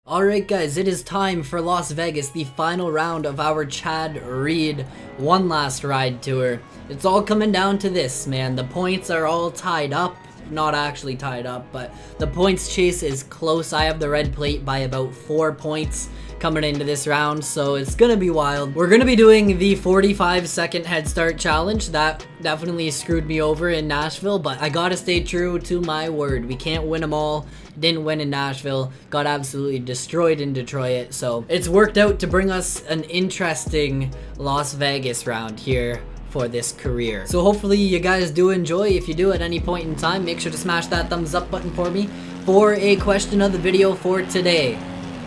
Alright guys, it is time for Las Vegas, the final round of our Chad Reed One Last Ride Tour. It's all coming down to this, man. The points are all tied up. Not actually tied up, but the points chase is close. I have the red plate by about 4 points coming into this round, so it's gonna be wild. We're gonna be doing the 45-second head start challenge. That definitely screwed me over in Nashville, but I gotta stay true to my word. We can't win them all. Didn't win in Nashville, got absolutely destroyed in Detroit, so it's worked out to bring us an interesting Las Vegas round here for this career. So hopefully you guys do enjoy. If you do at any point in time, make sure to smash that thumbs up button for me for a question of the video for today.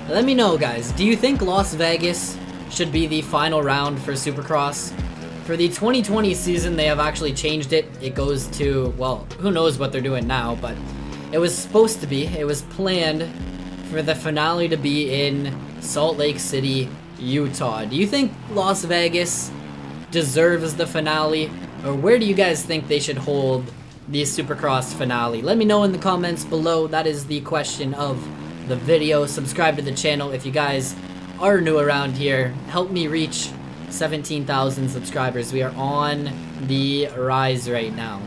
Let me know, guys, do you think Las Vegas should be the final round for Supercross? For the 2020 season, they have actually changed it. It goes to, well, who knows what they're doing now, but it was supposed to be, it was planned for the finale to be in Salt Lake City, Utah. Do you think Las Vegas deserves the finale, or where do you guys think they should hold the Supercross finale? Let me know in the comments below. That is the question of the video. Subscribe to the channel if you guys are new around here. Help me reach 17,000 subscribers. We are on the rise right now.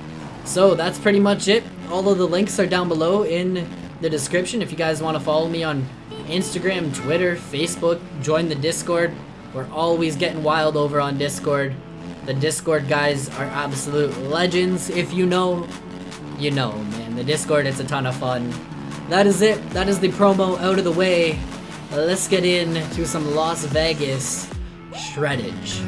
So that's pretty much it. All of the links are down below in the description if you guys want to follow me on Instagram, Twitter, Facebook, join the Discord. We're always getting wild over on Discord. The Discord guys are absolute legends. If you know, you know, man. The Discord, it's a ton of fun. That is it. That is the promo out of the way. Let's get into some Las Vegas shreddage.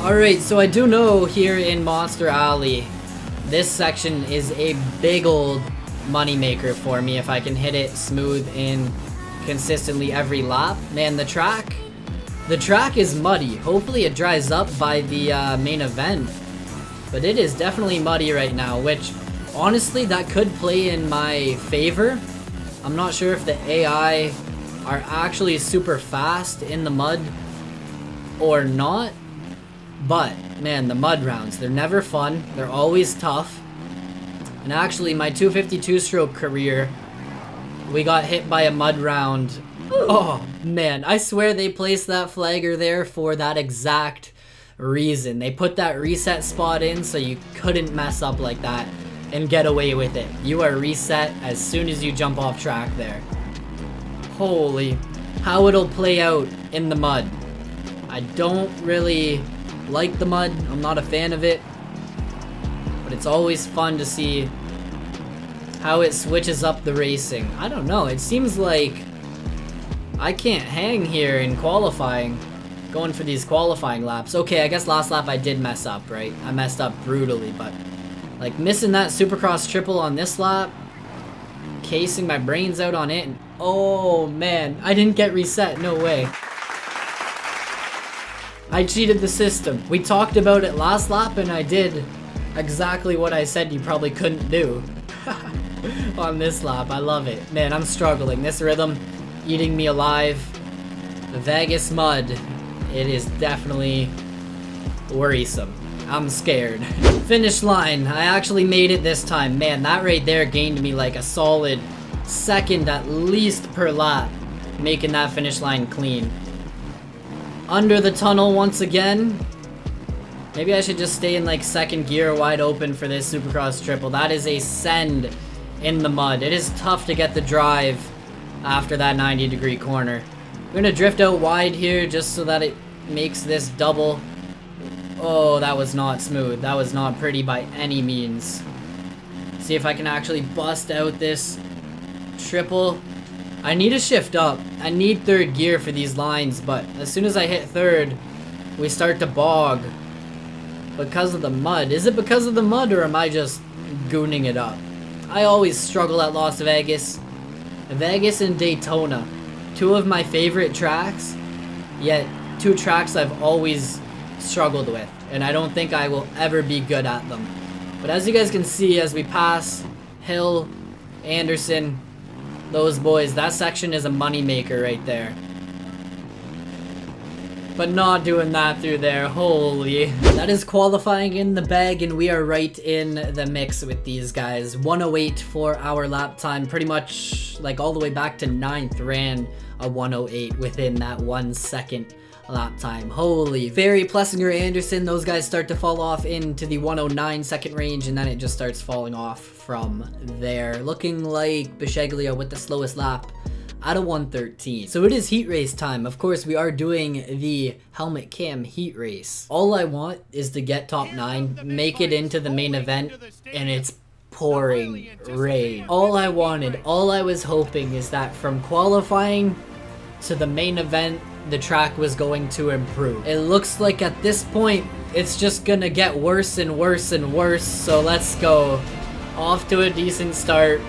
Alright, so I do know here in Monster Alley, this section is a big old moneymaker for me if I can hit it smooth and consistently every lap. Man, the track is muddy. Hopefully it dries up by the main event. But it is definitely muddy right now, which honestly that could play in my favor. I'm not sure if the AI are actually super fast in the mud or not. But, man, the mud rounds, they're never fun. They're always tough. And actually, my 252 stroke career, we got hit by a mud round. Oh, man, I swear they placed that flagger there for that exact reason. They put that reset spot in so you couldn't mess up like that and get away with it. You are reset as soon as you jump off track there. Holy, how it'll play out in the mud. I don't really like the mud. I'm not a fan of it, but it's always fun to see how it switches up the racing. I don't know, it seems like I can't hang here in qualifying, going for these qualifying laps. Okay, I guess last lap I did mess up, right? I messed up brutally, but like missing that Supercross triple on this lap, casing my brains out on it, and oh man, I didn't get reset, no way. I cheated the system. We talked about it last lap and I did exactly what I said you probably couldn't do on this lap. I love it. Man, I'm struggling. This rhythm eating me alive. The Vegas mud, it is definitely worrisome. I'm scared. Finish line. I actually made it this time. Man, that right there gained me like a solid second at least per lap, making that finish line clean. Under the tunnel once again. Maybe I should just stay in like second gear wide open for this Supercross triple. That is a send in the mud. It is tough to get the drive after that 90-degree corner. We're gonna drift out wide here just so that it makes this double. Oh, that was not smooth. That was not pretty by any means. See if I can actually bust out this triple. I need to shift up. I need third gear for these lines, but as soon as I hit third, we start to bog because of the mud. Is it because of the mud, or am I just gooning it up? I always struggle at Las Vegas. Vegas and Daytona, two of my favorite tracks, yet two tracks I've always struggled with, and I don't think I will ever be good at them. But as you guys can see, as we pass Hill, Anderson, those boys, that section is a money maker right there. but not doing that through there. Holy. That is qualifying in the bag, and we are right in the mix with these guys. 108 for our lap time, pretty much like all the way back to 9th ran a 108 within that 1 second lap time. Holy. Ferry, Plessinger, Anderson, those guys start to fall off into the 109 second range, and then it just starts falling off from there. Looking like Bisceglia with the slowest lap out of 113. So it is heat race time. Of course, we are doing the helmet cam heat race. All I want is to get top 9, make it into the main event, and it's pouring rain. All I wanted, all I was hoping is that from qualifying to the main event, the track was going to improve. It looks like at this point, it's just gonna get worse and worse and worse. So let's go. Off to a decent start.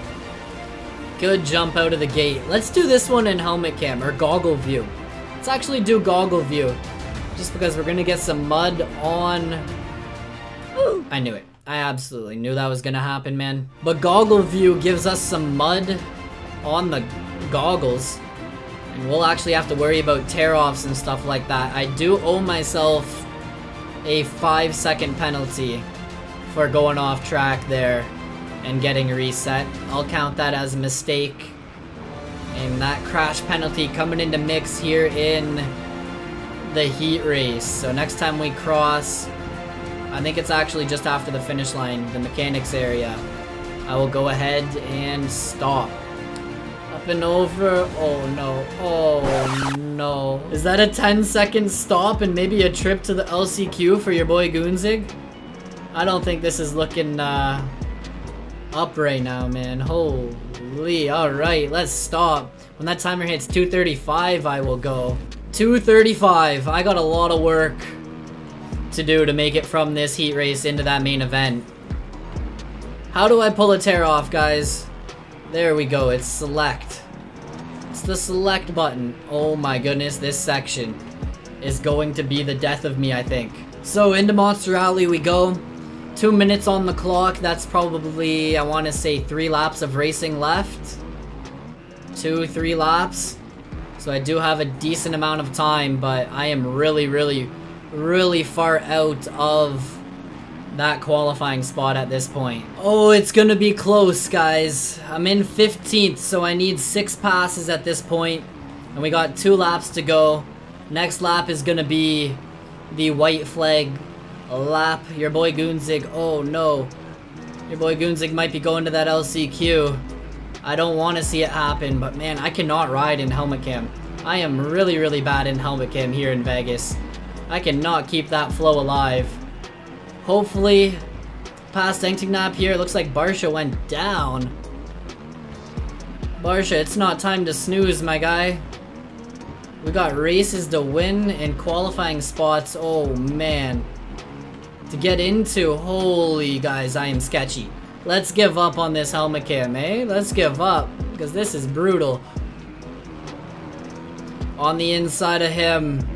Good jump out of the gate. Let's do this one in helmet cam or goggle view. Let's actually do goggle view. Just because we're gonna get some mud on... Ooh, I knew it. I absolutely knew that was gonna happen, man. But goggle view gives us some mud on the goggles. And we'll actually have to worry about tear-offs and stuff like that. I do owe myself a 5-second penalty for going off track there and getting reset. I'll count that as a mistake. And that crash penalty coming into mix here in the heat race. So next time we cross, I think it's actually just after the finish line, the mechanics area, I will go ahead and stop. Up and over. Oh no. Oh no. Is that a 10-second stop and maybe a trip to the LCQ for your boy Goonzig? I don't think this is looking up right now, man. Holy. Alright, let's stop. When that timer hits 2:35, I will go. 2:35. I got a lot of work to do to make it from this heat race into that main event. How do I pull a tear off, guys? There we go. It's select. It's the select button. Oh my goodness, this section is going to be the death of me, I think. So into Monster Alley we go. 2 minutes on the clock. That's probably, I want to say, 3 laps of racing left. 2-3 laps. So I do have a decent amount of time, but I am really far out of that qualifying spot at this point. Oh, it's gonna be close, guys. I'm in 15th, so I need 6 passes at this point, and we got 2 laps to go. Next lap is gonna be the white flag lap. Your boy Goonzig, oh no. Your boy Goonzig might be going to that LCQ. I don't want to see it happen, but man, I cannot ride in helmet cam. I am really bad in helmet cam here in Vegas. I cannot keep that flow alive. Hopefully, past Entignap here. It looks like Barsha went down. Barsha, it's not time to snooze, my guy. We got races to win and qualifying spots. Oh, man. To get into, holy guys, I am sketchy. Let's give up on this helmet cam, eh? Let's give up, because this is brutal. On the inside of him.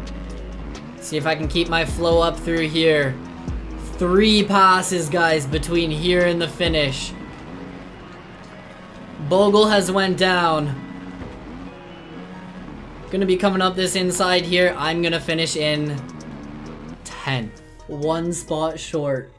See if I can keep my flow up through here. 3 passes, guys, between here and the finish. Bogle has went down. Gonna be coming up this inside here. I'm gonna finish in 10th. 1 spot short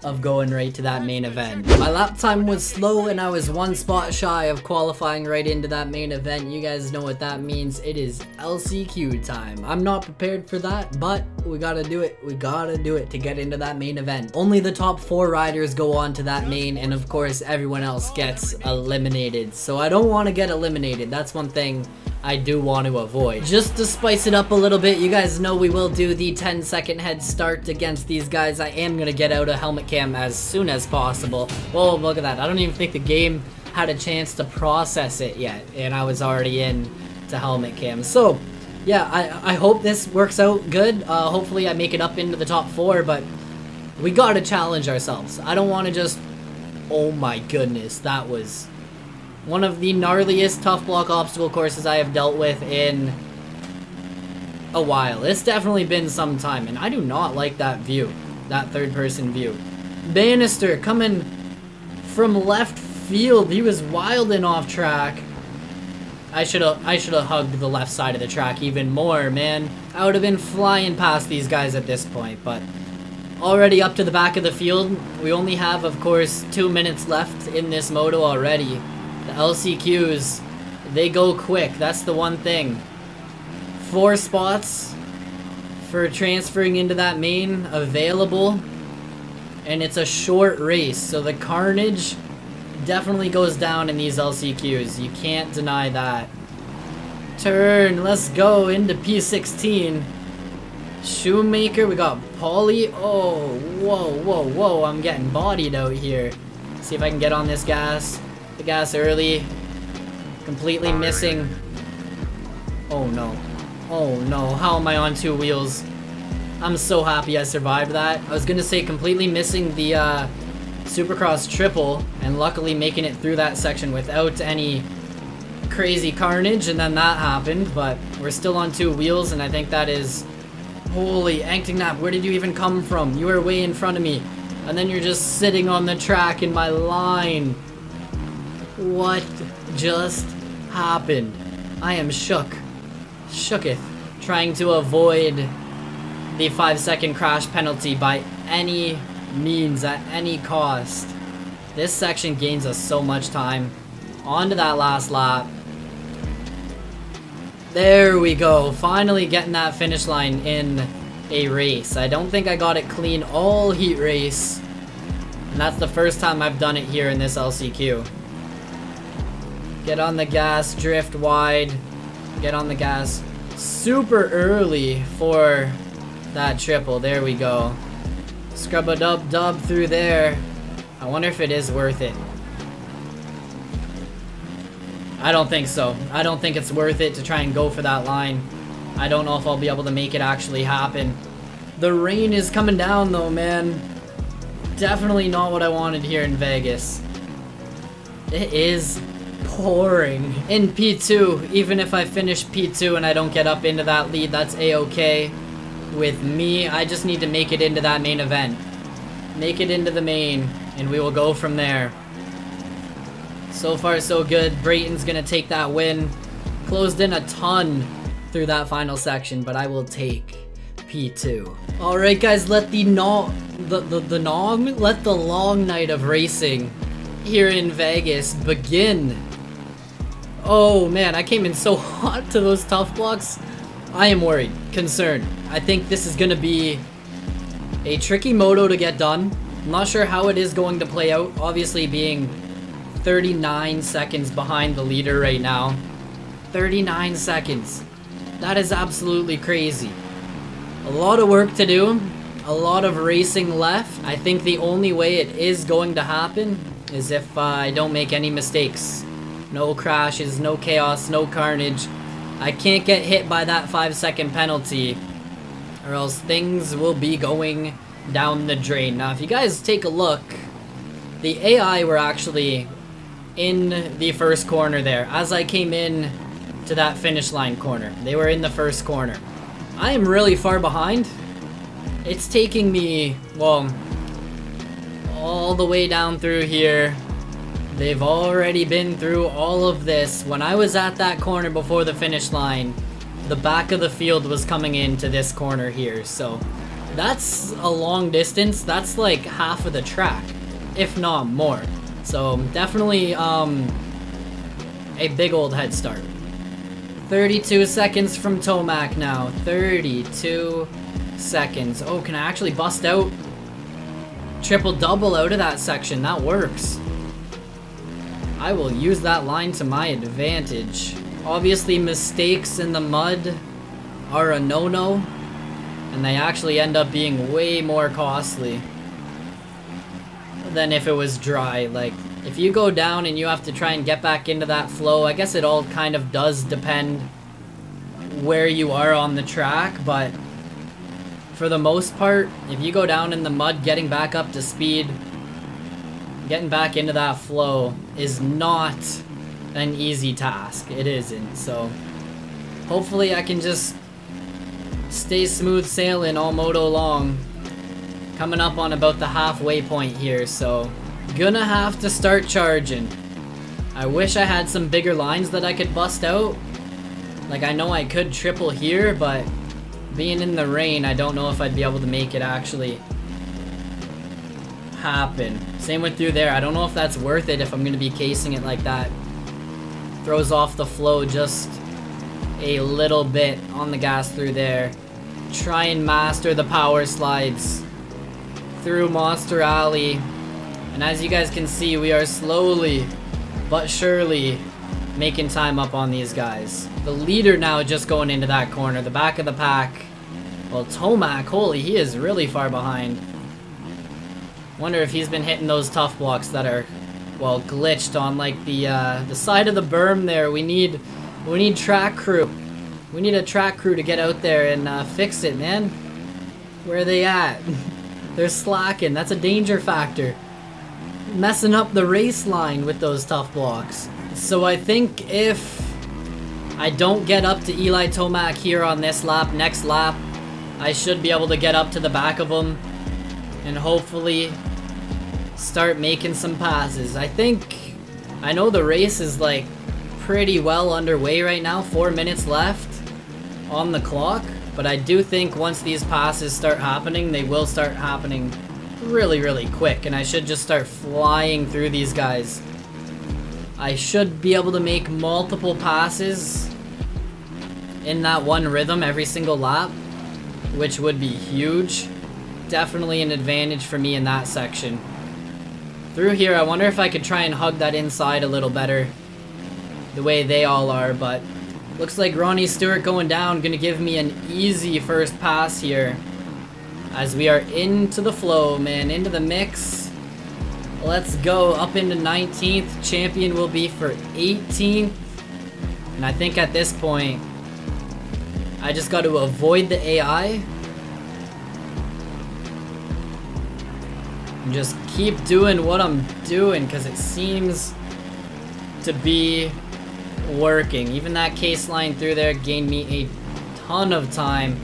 of going right to that main event. My lap time was slow and I was 1 spot shy of qualifying right into that main event. You guys know what that means. It is LCQ time. I'm not prepared for that, but we gotta do it. We gotta do it to get into that main event. Only the top 4 riders go on to that main, and of course everyone else gets eliminated. So I don't want to get eliminated. That's one thing I do want to avoid. Just to spice it up a little bit, you guys know we will do the 10-second head start against these guys. I am gonna get out of helmet cam as soon as possible. Oh, look at that. I don't even think the game had a chance to process it yet, and I was already in to helmet cam. So, yeah, I hope this works out good. Hopefully I make it up into the top 4, but we gotta challenge ourselves. I don't want to just... Oh my goodness, that was one of the gnarliest tough block obstacle courses I have dealt with in a while. It's definitely been some time, and I do not like that view, that third-person view. Bannister coming from left field. He was wilding off track. I should have hugged the left side of the track even more, man. I would have been flying past these guys at this point, but already up to the back of the field. We only have, of course, 2 minutes left in this moto already. The LCQs, they go quick. That's the one thing. 4 spots for transferring into that main available, and it's a short race, so the carnage definitely goes down in these LCQs. You can't deny that. Turn, let's go into P16. Shoemaker, we got Paulie. Oh, whoa, I'm getting bodied out here. See if I can get on this gas. The gas early. Completely missing. Oh no, how am I on 2 wheels? I'm so happy I survived that. I was gonna say completely missing the Supercross triple, and luckily making it through that section without any crazy carnage, and then that happened, but we're still on 2 wheels, and I think that is... Holy, Anktingnap, where did you even come from? You were way in front of me, and then you're just sitting on the track in my line. What just happened? I am shooketh, trying to avoid the 5-second crash penalty by any means, at any cost. This section gains us so much time. On to that last lap. There we go, finally getting that finish line in a race. I don't think I got it clean all heat race, and that's the first time I've done it here in this LCQ. Get on the gas, drift wide, get on the gas super early for that triple. There we go. Scrub-a-dub-dub through there. I wonder if it is worth it. I don't think so. I don't think it's worth it to try and go for that line. I don't know if I'll be able to make it actually happen. The rain is coming down though, man. Definitely not what I wanted here in Vegas. It is pouring. In P2, even if I finish P2 and I don't get up into that lead, that's a-okay with me. I just need to make it into that main event. Make it into the main, and we will go from there. So far, so good. Brayton's gonna take that win. Closed in a ton through that final section, but I will take P2. Alright guys, let the long night of racing here in Vegas begin. Oh man, I came in so hot to those tough blocks. I am worried, concerned. I think this is gonna be a tricky moto to get done. I'm not sure how it is going to play out, obviously being 39 seconds behind the leader right now. 39 seconds. That is absolutely crazy. A lot of work to do. A lot of racing left. I think the only way it is going to happen is if I don't make any mistakes. No crashes, no chaos, no carnage. I can't get hit by that 5-second penalty, or else things will be going down the drain. Now, if you guys take a look, the AI were actually in the first corner there. As I came in to that finish line corner, they were in the first corner. I am really far behind. It's taking me, well, all the way down through here. They've already been through all of this. When I was at that corner before the finish line, the back of the field was coming into this corner here. So that's a long distance. That's like half of the track, if not more. So definitely a big old head start. 32 seconds from Tomac now. 32 seconds. Oh, can I actually bust out? Triple double out of that section. That works. I will use that line to my advantage. Obviously, mistakes in the mud are a no-no, and they actually end up being way more costly than if it was dry. Like, if you go down and you have to try and get back into that flow, I guess it all kind of does depend where you are on the track, but for the most part, if you go down in the mud, getting back up to speed, getting back into that flow is not an easy task. It isn't. So hopefully I can just stay smooth sailing all moto long. Coming up on about the halfway point here, so gonna have to start charging. I wish I had some bigger lines that I could bust out. Like, I know I could triple here, but being in the rain, I don't know if I'd be able to make it actually happen. Same with through there. I don't know if that's worth it if I'm going to be casing it like that. Throws off the flow just a little bit on the gas through there. Try and master the power slides through Monster Alley. And as you guys can see, we are slowly but surely making time up on these guys. The leader now just going into that corner, the back of the pack. Well, Tomac, holy, he is really far behind. Wonder if he's been hitting those tough blocks that are, well, glitched on like the side of the berm there. We need track crew. We need a track crew to get out there and fix it, man. Where are they at? They're slacking. That's a danger factor. Messing up the race line with those tough blocks. So I think if I don't get up to Eli Tomac here on this lap, next lap, I should be able to get up to the back of him and hopefully start making some passes. I know the race is like pretty well underway right now, 4 minutes left on the clock, but I do think once these passes start happening, they will start happening really quick, and I should just start flying through these guys. I should be able to make multiple passes in that one rhythm every single lap, which would be huge. Definitely an advantage for me in that section. Through here, I wonder if I could try and hug that inside a little better, the way they all are, but looks like Ronnie Stewart going down, gonna give me an easy first pass here. As we are into the flow, man, into the mix. Let's go up into 19th. Champion will be for 18th. And I think at this point, I just got to avoid the AI. And just keep doing what I'm doing, because it seems to be working. Even that case line through there gained me a ton of time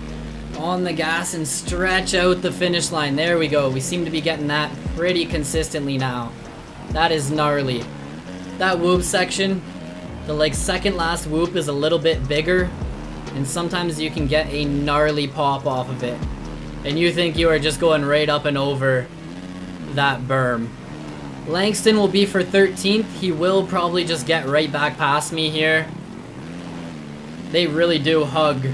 on the gas and stretch out the finish line. There we go. We seem to be getting that pretty consistently now. That is gnarly. That whoop section, the like second last whoop is a little bit bigger, and sometimes you can get a gnarly pop off of it. And you think you are just going right up and over that berm. Langston will be for 13th. He will probably just get right back past me here. They really do hug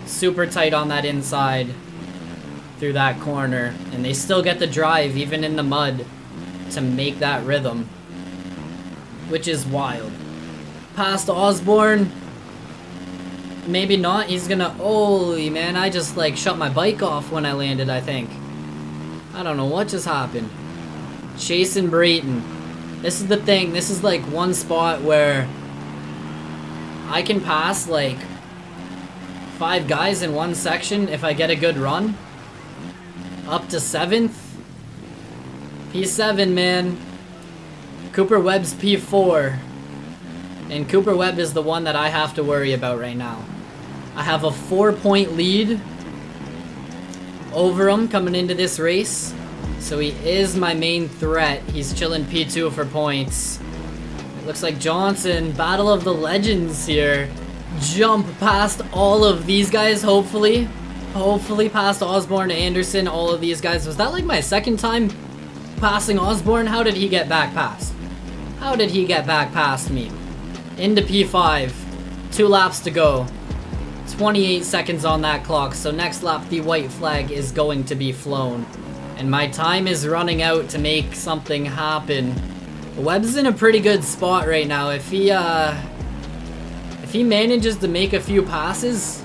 super tight on that inside through that corner, and they still get the drive even in the mud to make that rhythm, which is wild. Past Osborne, maybe not. He's gonna, holy man, I just like shut my bike off when I landed, I think. I don't know what just happened. Chasing Brayton. This is the thing, this is like one spot where I can pass like 5 guys in one section if I get a good run. Up to 7th. P7, man. Cooper Webb's P4. And Cooper Webb is the one that I have to worry about right now. I have a 4-point lead over him coming into this race. So he is my main threat. He's chilling P2 for points. It looks like Johnson, Battle of the Legends here. Jump past all of these guys, hopefully. Hopefully past Osborne, Anderson, all of these guys. Was that like my second time passing Osborne? How did he get back past? How did he get back past me? Into P5. 2 laps to go. 28 seconds on that clock. So next lap, the white flag is going to be flown. And my time is running out to make something happen. Webb's in a pretty good spot right now. If he manages to make a few passes,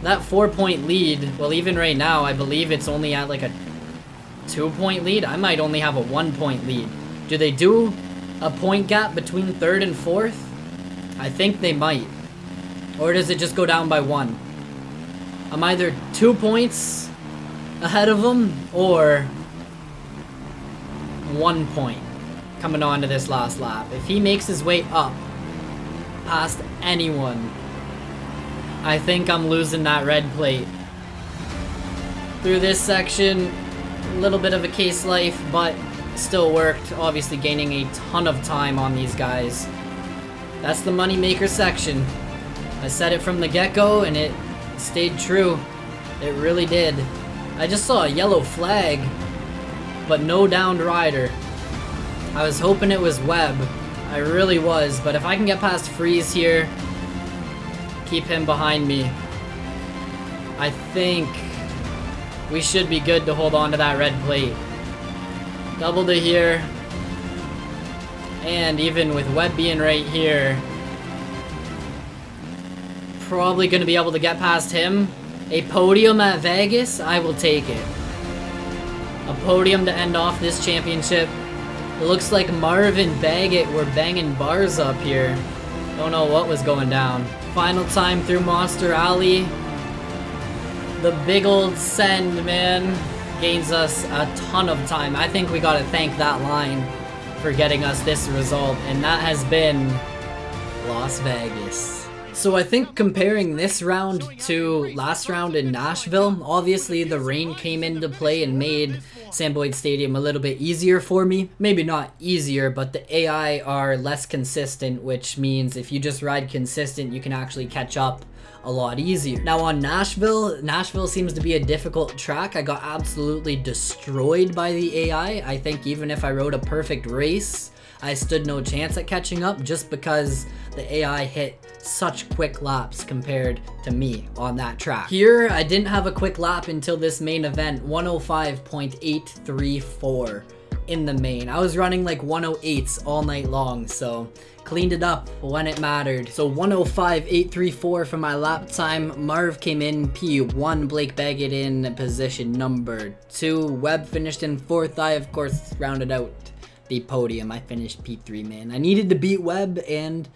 that 4-point lead, well, even right now, I believe it's only at like a 2-point lead. I might only have a 1-point lead. Do they do a point gap between 3rd and 4th? I think they might. Or does it just go down by 1? I'm either 2 points ahead of them or 1 point coming on to this last lap. If he makes his way up past anyone, I think I'm losing that red plate. Through this section, a little bit of a case life, but still worked. Obviously gaining a ton of time on these guys. That's the moneymaker section. I said it from the get-go and it stayed true. It really did. I just saw a yellow flag, but no downed rider. I was hoping it was Webb. I really was, but if I can get past Freeze here, keep him behind me, I think we should be good to hold on to that red plate. Double to here. And even with Webb being right here, probably going to be able to get past him. A podium at Vegas, I will take it. A podium to end off this championship. It looks like Marv and Baggett were banging bars up here. Don't know what was going down. Final time through Monster Alley. The big old send, man, gains us a ton of time. I think we gotta thank that line for getting us this result, and that has been Las Vegas. So I think comparing this round to last round in Nashville, obviously the rain came into play and made Sam Boyd Stadium a little bit easier for me. Maybe not easier, but the AI are less consistent, which means if you just ride consistent, you can actually catch up a lot easier. Now on Nashville seems to be a difficult track. I got absolutely destroyed by the AI. I think even if I rode a perfect race, I stood no chance at catching up just because the AI hit such quick laps compared to me on that track. Here, I didn't have a quick lap until this main event, 105.834 in the main. I was running like 108s all night long, so cleaned it up when it mattered. So 105.834 for my lap time. Marv came in P1, Blake Baggett in position number 2. Webb finished in 4th. I, of course, rounded out the podium. I finished P3, man. I needed to beat Webb, and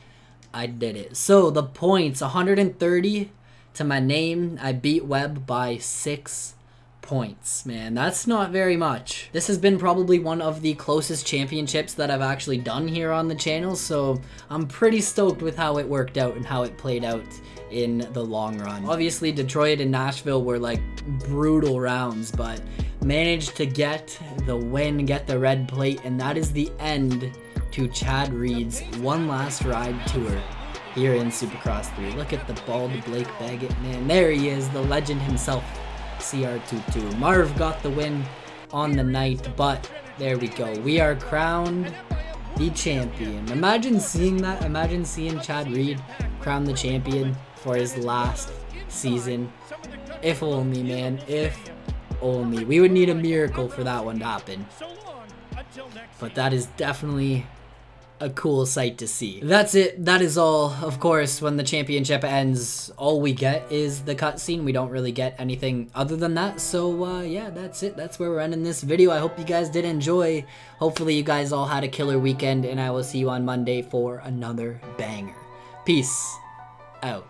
I did it. So the points, 130 to my name. I beat Webb by 6 points, man. That's not very much. This has been probably one of the closest championships that I've actually done here on the channel, so I'm pretty stoked with how it worked out and how it played out in the long run. Obviously, Detroit and Nashville were like brutal rounds, but managed to get the win, get the red plate, and that is the end to Chad Reed's One Last Ride tour here in Supercross 3. Look at the bald Blake Baggett, man. There he is, the legend himself, CR22. Marv got the win on the night, but there we go. We are crowned the champion. Imagine seeing that. Imagine seeing Chad Reed crown the champion for his last season. If only, man. If only. We would need a miracle for that one to happen. But that is definitely a cool sight to see. That's it. That is all. Of course, when the championship ends, all we get is the cutscene. We don't really get anything other than that. So yeah, that's it. That's where we're ending this video. I hope you guys did enjoy. Hopefully you guys all had a killer weekend, and I will see you on Monday for another banger. Peace out.